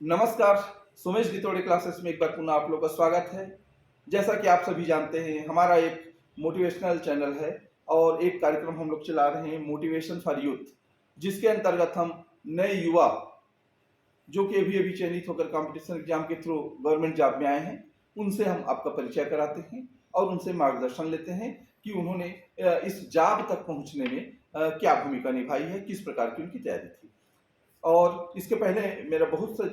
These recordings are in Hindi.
नमस्कार। सुमेश गितोड़े क्लासेस में एक बार पुनः आप लोग का स्वागत है। जैसा कि आप सभी जानते हैं, हमारा एक मोटिवेशनल चैनल है और एक कार्यक्रम हम लोग चला रहे हैं मोटिवेशन फॉर यूथ, जिसके अंतर्गत हम नए युवा जो कि अभी चयनित होकर कंपटीशन एग्जाम के थ्रू गवर्नमेंट जॉब में आए हैं, उनसे हम आपका परिचय कराते हैं और उनसे मार्गदर्शन लेते हैं कि उन्होंने इस जॉब तक पहुंचने में क्या भूमिका निभाई है, किस प्रकार की उनकी तैयारी थी। और इसके पहले मेरा बहुत सा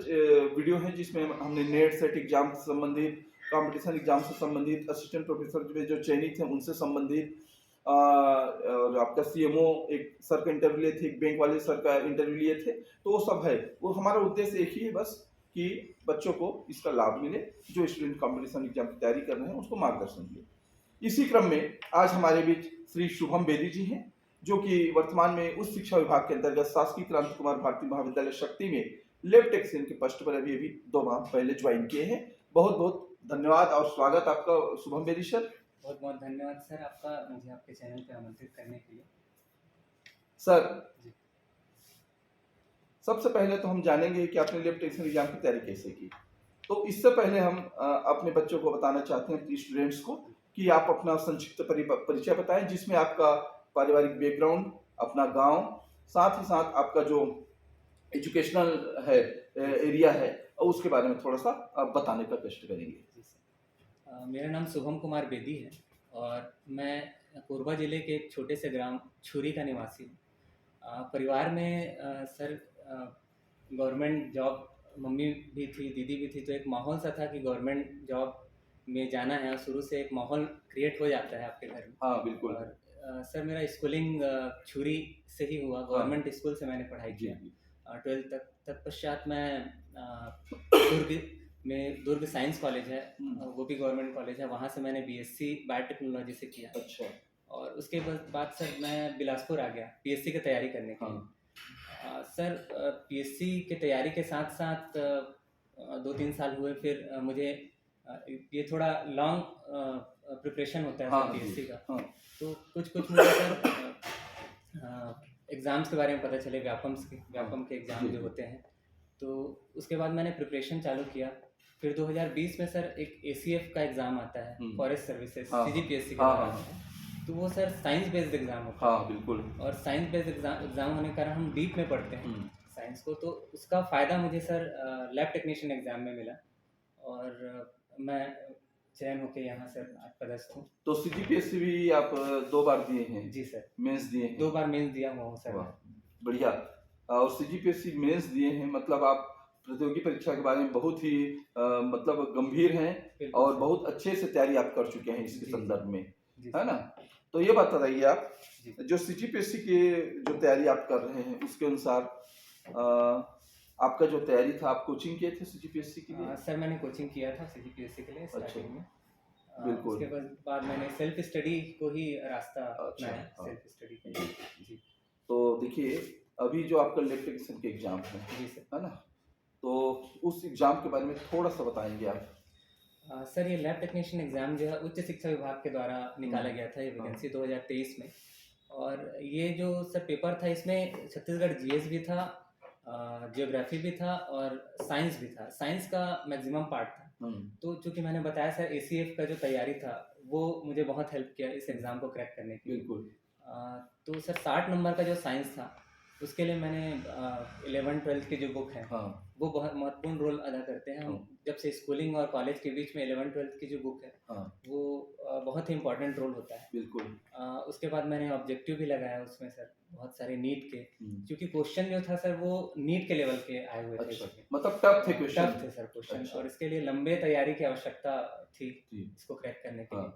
वीडियो है जिसमें हमने नेट सेट एग्जाम से संबंधित, कंपटीशन एग्जाम से संबंधित, असिस्टेंट प्रोफेसर में जो चयनित हैं उनसे संबंधित, और आपका सीएमओ एक सर का इंटरव्यू लिए थे, एक बैंक वाले सर का इंटरव्यू लिए थे, तो वो सब है। वो हमारा उद्देश्य एक ही है बस कि बच्चों को इसका लाभ मिले, जो स्टूडेंट कंपटीशन एग्जाम की तैयारी कर रहे हैं उसको मार्गदर्शन मिले। इसी क्रम में आज हमारे बीच श्री शुभम बेदी जी हैं, जो कि वर्तमान में उच्च शिक्षा विभाग के अंतर्गत शासकीय क्रांति कुमार भारती महाविद्यालय शक्ति में लेफ्ट टेक्निशियन के पोस्ट पर अभी 2 माह पहले ज्वाइन किए हैं। बहुत बहुत धन्यवाद और स्वागत आपका शुभम बेदी सर। बहुत बहुत धन्यवाद सर आपका, मुझे आपके चैनल पे आमंत्रित करने के लिए। सर, सबसे पहले तो हम जानेंगे कि आपने लेफ्ट टेक्निशियन एग्जाम की तैयारी कैसे की। तो इससे पहले हम अपने बच्चों को बताना चाहते हैं, अपने स्टूडेंट्स को, कि आप अपना संक्षिप्त परिचय बताएं, जिसमें आपका पारिवारिक बैकग्राउंड, अपना गांव, साथ ही साथ आपका जो एजुकेशनल है एरिया है, और उसके बारे में थोड़ा सा आप बताने का कष्ट करेंगे। जी सर, मेरा नाम शुभम कुमार बेदी है और मैं कोरबा ज़िले के एक छोटे से ग्राम छुरी का निवासी हूँ। परिवार में सर गवर्नमेंट जॉब मम्मी भी थी, दीदी भी थी, तो एक माहौल सा था कि गवर्नमेंट जॉब में जाना है और शुरू से एक माहौल क्रिएट हो जाता है आपके घर में। हाँ बिल्कुल। और सर मेरा स्कूलिंग छुरी से ही हुआ, गवर्नमेंट स्कूल से मैंने पढ़ाई किया 12th तक। तत्पश्चात मैं दुर्ग साइंस कॉलेज है, वो भी गवर्नमेंट कॉलेज है, वहाँ से मैंने बीएससी बायोटेक्नोलॉजी से किया। अच्छा। और उसके बाद सर मैं बिलासपुर आ गया पीएससी की तैयारी करने के लिए। सर पीएससी की तैयारी के साथ साथ 2-3 साल हुए, फिर मुझे ये थोड़ा लॉन्ग प्रिपरेशन होता है पीएससी का। तो कुछ मुझे सर एग्ज़ाम्स के बारे में पता चले, व्यापम के एग्ज़ाम जो होते हैं, तो उसके बाद मैंने प्रिपरेशन चालू किया। फिर 2020 में सर एक एसीएफ का एग्ज़ाम आता है, फॉरेस्ट सर्विसेज, सीजीपीएससी का तो वो सर साइंस बेस्ड एग्ज़ाम होता है। बिल्कुल। और साइंस बेस्ड एग्ज़ाम होने के कारण हम डीप में पढ़ते हैं साइंस को, तो उसका फ़ायदा मुझे सर लैब टेक्नीशियन एग्ज़ाम में मिला और मैं चयन होकर यहाँ सर पदस्थ हूँ। तो सीजीपीएससी भी आप 2 बार दिए हैं? जी सर, मेंस दिए हैं? 2 बार मेंस दिया हुआ हूँ सर। बढ़िया। और सीजीपीएससी मेंस दिए हैं, मतलब आप प्रतियोगी परीक्षा के बारे में बहुत ही मतलब गंभीर हैं और बहुत अच्छे से तैयारी आप कर चुके हैं इसके संदर्भ में, है ना? तो ये बात बताइए आप, जो सीजीपीएससी की जो तैयारी आप कर रहे हैं उसके अनुसार आपका जो तैयारी था, आप कोचिंग किए थे सीजीपीएससी के लिए? सर मैंने कोचिंग किया था सीजीपीएससी के लिए स्टार्टिंग में। बिल्कुल। उसके बाद मैंने सेल्फ स्टडी को ही रास्ता अपनाया, सेल्फ स्टडी के लिए। जी। तो देखिए, अभी जो आपका लेफ्ट टेक्निशियन के एग्जाम है, जी सर, है ना? तो उस एग्जाम के बारे में थोड़ा सा बताएंगे आप? सर ये लैब टेक्नीशियन एग्ज़ाम जो है उच्च शिक्षा विभाग के द्वारा निकाला गया था, ये वैकेंसी 2023 में। और ये जो सर पेपर था, इसमें छत्तीसगढ़ जीएस भी था, जियोग्राफी भी था और साइंस भी था। साइंस का मैक्सिमम पार्ट था। तो चूँकि मैंने बताया सर एसीएफ का जो तैयारी था वो मुझे बहुत हेल्प किया इस एग्ज़ाम को क्रैक करने के लिए। बिल्कुल। तो सर 60 नंबर का जो साइंस था उसके लिए मैंने 11th-12th की जो बुक है वो बहुत महत्वपूर्ण रोल अदा करते हैं। हम जब से स्कूलिंग और कॉलेज के बीच में 11th-12th की जो बुक है वो बहुत ही इंपॉर्टेंट रोल होता है। बिल्कुल। उसके बाद मैंने ऑब्जेक्टिव भी लगाया उसमें सर, बहुत सारे नीट के, क्योंकि क्वेश्चन जो था सर वो नीट के लेवल के आए हुए थे। मतलब टफ थे क्वेश्चन? टफ थे सर क्वेश्चन, और इसके लिए लंबे तैयारी की आवश्यकता थी इसको क्रैक करने के लिए।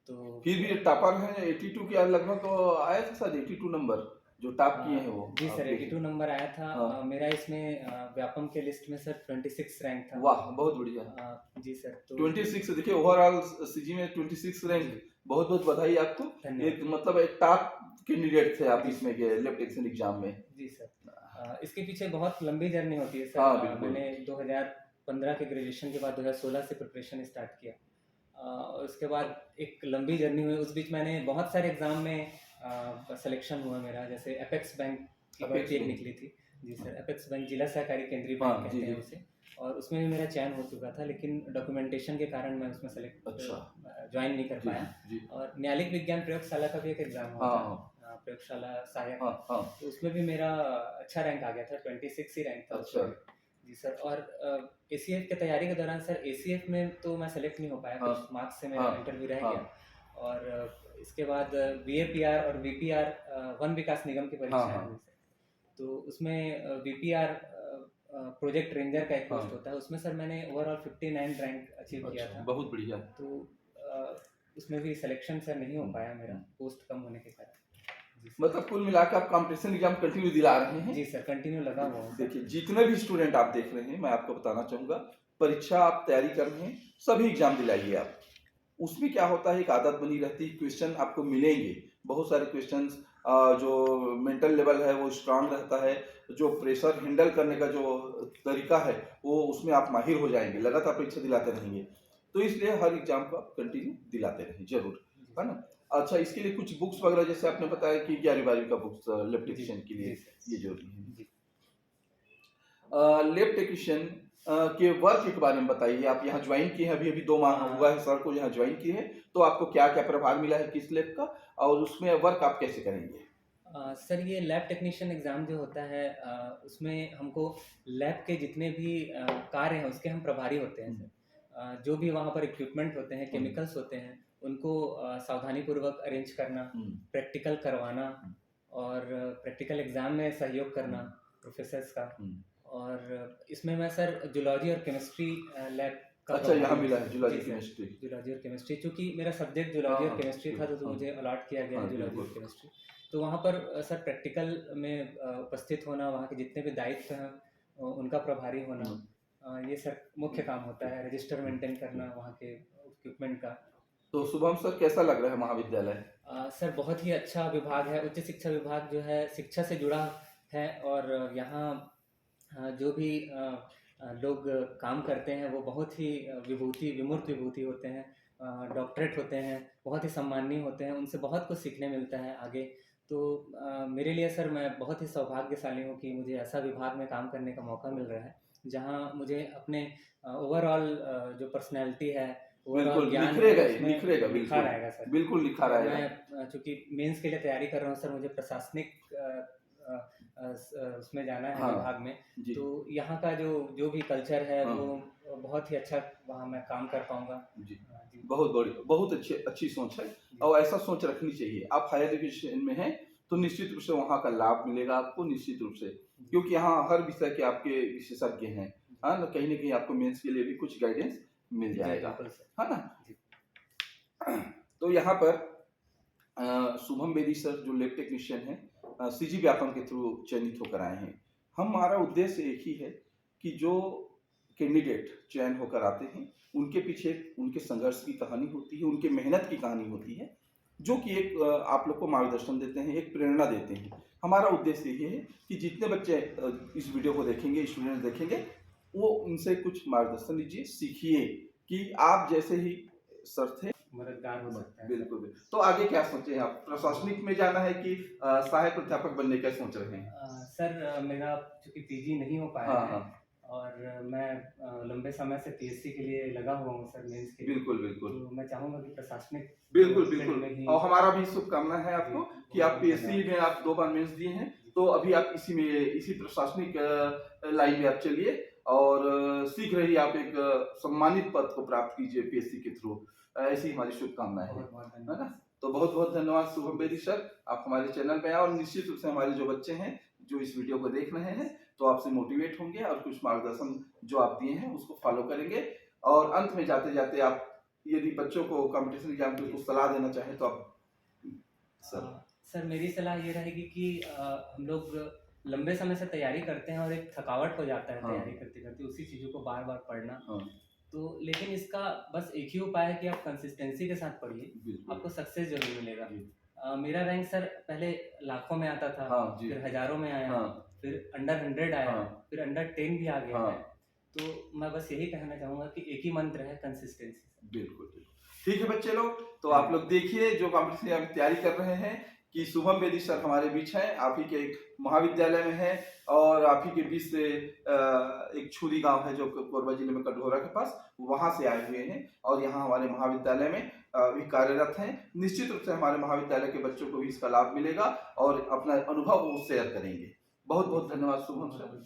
तो फिर भी टॉपर है 82 के लगभग आया था सर, 82 नंबर जो टॉप किए हैं वो? जी सर, 82 नंबर आया था। मेरा इसमें व्यापम के लिस्ट में सर 26 रैंक था। वाह, बहुत बढ़िया। जी सर, तो 26, देखिए ओवरऑल सीजी में 26 रैंक, बहुत बहुत बधाई आपको। एक मतलब एक टॉप कैंडिडेट थे आप इसमें के लेफ्ट टेक्निशियन एग्जाम में। जी सर, इसके पीछे बहुत लंबी जर्नी होती है सर। मैंने 2015 के ग्रेजुएशन के बाद 2016 से प्रिपरेशन स्टार्ट किया। उसके बाद एक लंबी जर्नी हुई, उस बीच मैंने बहुत सारे एग्ज़ाम में सिलेक्शन हुआ मेरा, जैसे एपेक्स बैंक की भर्ती एक निकली थी। जी सर, एपेक्स बैंक जिला सहकारी केंद्रीय बैंक कहते हैं उसे, और उसमें भी मेरा चयन हो चुका था, लेकिन डॉक्यूमेंटेशन के कारण मैं उसमें सेलेक्ट ज्वाइन नहीं कर जी पाया। जी और न्यायालयिक विज्ञान प्रयोगशाला का भी एक एग्ज़ाम हुआ हाँ था, हाँ प्रयोगशाला सहायक, हाँ हाँ तो उसमें भी मेरा अच्छा रैंक आ गया था, 26 ही रैंक था अच्छा उसमें भी। जी सर। और एसीएफ की तैयारी के दौरान सर, एसीएफ में तो मैं सेलेक्ट नहीं हो पाया, हाँ कुछ मार्क्स से मेरा हाँ इंटरव्यू रह हाँ गया। और इसके बाद वीएपीआर और वीपीआर, वन विकास निगम की हाँ परीक्षाएं हाँ हुई सर। तो उसमें वीपीआर प्रोजेक्ट रेंजर का एक हाँ पोस्ट होता है, उसमें सर मैंने ओवरऑल 59 रैंक अचीव किया अच्छा था। बहुत बढ़िया तो उसमें भी सिलेक्शन सर नहीं हो पाया मेरा, हम्म। पोस्ट कम होने के कारण। जी सर। मतलब कुल मिलाकर आप कंपटीशन एग्जाम कंटिन्यू दिला रहे हैं। जी सर, कंटिन्यू लगा हुआ हूँ सर। देखिए जितने भी स्टूडेंट आप देख रहे हैं मैं आपको बताना चाहूंगा, परीक्षा आप तैयारी कर रहे हैं सभी एग्जाम दिलाइए आप। उसमें क्या होता है एक आदत बनी रहती है, क्वेश्चन आपको मिलेंगे बहुत सारे क्वेश्चंस, जो मेंटल लेवल है वो स्ट्रांग रहता है, जो प्रेशर हैंडल करने का जो तरीका है वो उसमें आप माहिर हो जाएंगे, लगातार परीक्षा दिलाते रहेंगे। तो इसलिए हर एग्जाम को आप कंटिन्यू दिलाते रहें जरूर, है ना। अच्छा इसके लिए कुछ बुक्स वगैरह जैसे आपने बताया कि 11वीं 12वीं का बुक्स लेब टेक्नीशियन के लिए ये जरूरी है। लेब टेक्नीशियन के वर्क के बारे में बताइए। आप यहाँ ज्वाइन किए हैं, अभी अभी 2 माह हुआ है सर को यहाँ ज्वाइन किए हैं, तो आपको क्या क्या प्रभार मिला है किस लेब का, और उसमें वर्क आप कैसे करेंगे? सर ये लैब टेक्नीशियन एग्ज़ाम जो होता है, उसमें हमको लैब के जितने भी कार्य हैं उसके हम प्रभारी होते हैं सर। जो भी वहाँ पर इक्विपमेंट होते हैं, केमिकल्स होते हैं, उनको सावधानीपूर्वक अरेंज करना, प्रैक्टिकल करवाना और प्रैक्टिकल एग्ज़ाम में सहयोग करना प्रोफेसर्स का। और इसमें मैं सर जूलॉजी और केमिस्ट्री लैब का अच्छा यहाँ प्रभारी मिला हूँ है सर। जूलॉजी जी सर, केमिस्ट्री। जूलॉजी और केमिस्ट्री, चूँकि मेरा सब्जेक्ट जूलॉजी हाँ, और केमिस्ट्री था, तो हाँ, मुझे अलॉट किया गया हाँ, है जूलॉजी और बिल्कुल। केमिस्ट्री। तो वहाँ पर सर प्रैक्टिकल में उपस्थित होना, वहाँ के जितने भी दायित्व हैं उनका प्रभारी होना, ये सर मुख्य काम होता है। रजिस्टर मेंटेन करना वहाँ के इक्विपमेंट का। तो शुभम सर कैसा लग रहा है महाविद्यालय? सर बहुत ही अच्छा विभाग है, उच्च शिक्षा विभाग जो है शिक्षा से जुड़ा है। और यहाँ जो भी लोग काम करते हैं वो बहुत ही विमूर्त विभूति होते हैं, डॉक्टरेट होते हैं, बहुत ही सम्माननीय होते हैं, उनसे बहुत कुछ सीखने मिलता है आगे। तो मेरे लिए सर मैं बहुत ही सौभाग्यशाली हूँ कि मुझे ऐसा विभाग में काम करने का मौका मिल रहा है, जहाँ मुझे अपने ओवरऑल जो पर्सनैलिटी है, बिल्कुल ओवरऑल ज्ञान निखरेगा है, ये, उसमें निखरेगा निखार बिल्कुल आएगा सर। बिल्कुल निखार और आएगा। मैं चूँकि मेंस के लिए तैयारी कर रहा हूँ सर, मुझे प्रशासनिक उसमें जाना है हाँ, विभाग में, जी तो यहाँ का जो भी कल्चर है हाँ, वो बहुत ही अच्छा, वहाँ मैं काम कर पाऊँगा। जी जी। बहुत बड़ी बहुत अच्छी सोच है और ऐसा सोच रखनी चाहिए। आप हायर एजुकेशन में हैं तो निश्चित रूप से वहाँ का लाभ मिलेगा आपको निश्चित रूप से, क्योंकि यहाँ हर विषय के आपके विशेषज्ञ हैं, हाँ ना, कहीं ना कहीं आपको मेंस के लिए भी कुछ गाइडेंस मिल जी, जाएगा, बिल्कुल सर। है ना। जी। तो यहाँ पर शुभम बेदी सर जो लैब टेक्नीशियन हैं सीजी व्यापम के थ्रू चयनित होकर आए हैं। हमारा उद्देश्य एक ही है कि जो कैंडिडेट चयन होकर आते हैं उनके पीछे उनके संघर्ष की कहानी होती है, उनके मेहनत की कहानी होती है, जो कि एक आप लोग को मार्गदर्शन देते हैं, एक प्रेरणा देते हैं। हमारा उद्देश्य ये है कि जितने बच्चे इस वीडियो को देखेंगे, स्टूडेंट देखेंगे, वो उनसे कुछ मार्गदर्शन लीजिए, सीखिए कि आप जैसे ही सर थे मददगार हो सकता है। बिल्कुल बिल्कुल। तो आगे क्या सोचे हैं आप, प्रशासनिक में जाना है कि सहायक प्राध्यापक बनने का सोच रहे हैं? सर मेरा चूँकि पीजी नहीं हो पाया हाँ है, हाँ और मैं लंबे समय से पीएससी के लिए लगा हुआ हूँ सर, मेंस के लिए। बिल्कुल बिल्कुल तो मैं चाहूँगा कि प्रशासनिक बिल्कुल फील्ड बिल्कुल में ही। और हमारा भी शुभकामना है आपको जी, कि आप पीएससी में आप 2 बार मेंस दिए हैं, तो अभी आप इसी प्रशासनिक लाइन में आप चलिए और शीघ्र ही आप एक सम्मानित पद को प्राप्त कीजिए पीएससी के थ्रू। ऐसी हमारी शुभकामनाएं हैं, बहुत बहुत है धन्यवाद। ना। तो बहुत बहुत धन्यवाद शुभम बेदी सर, आप हमारे चैनल पे आए और निश्चित रूप से हमारे जो बच्चे हैं जो इस वीडियो को देख रहे हैं तो आपसे मोटिवेट होंगे और कुछ मार्गदर्शन जो आप दिए हैं उसको फॉलो करेंगे। और अंत में जाते जाते आप यदि बच्चों को कंपटीशन एग्जाम की कुछ सलाह देना चाहें तो आप सर। सर मेरी सलाह ये रहेगी कि हम लोग लंबे समय से तैयारी करते हैं और एक थकावट हो जाता है हाँ। तैयारी करते करते, उसी चीज़ों को बार बार पढ़ना। हाँ तो लेकिन इसका बस एक ही उपाय है कि आप कंसिस्टेंसी के साथ पढ़िए, बिल्कुल आपको सक्सेस जरूर मिलेगा। जी। मेरा रैंक सर पहले लाखों में आता था, हाँ जी फिर हजारों में आया, हाँ फिर अंडर 100 आया, हाँ फिर अंडर 10 भी आ गया हाँ है। तो मैं बस यही कहना चाहूँगा कि एक ही मंत्र है, कंसिस्टेंसी। बिल्कुल बिल्कुल। ठीक है बच्चे लोग, तो आप लोग देखिए जो कंपटीशन की तैयारी कर रहे हैं कि शुभम बेदी सर हमारे बीच हैं, आप ही के एक महाविद्यालय में हैं और आप ही के बीच से एक छुरी गांव है जो कोरबा जिले में कटघोरा के पास, वहां से आए हुए हैं और यहाँ हमारे महाविद्यालय में भी कार्यरत हैं। निश्चित रूप से हमारे महाविद्यालय के बच्चों को भी इसका लाभ मिलेगा और अपना अनुभव वो शेयर करेंगे। बहुत बहुत धन्यवाद शुभम सर।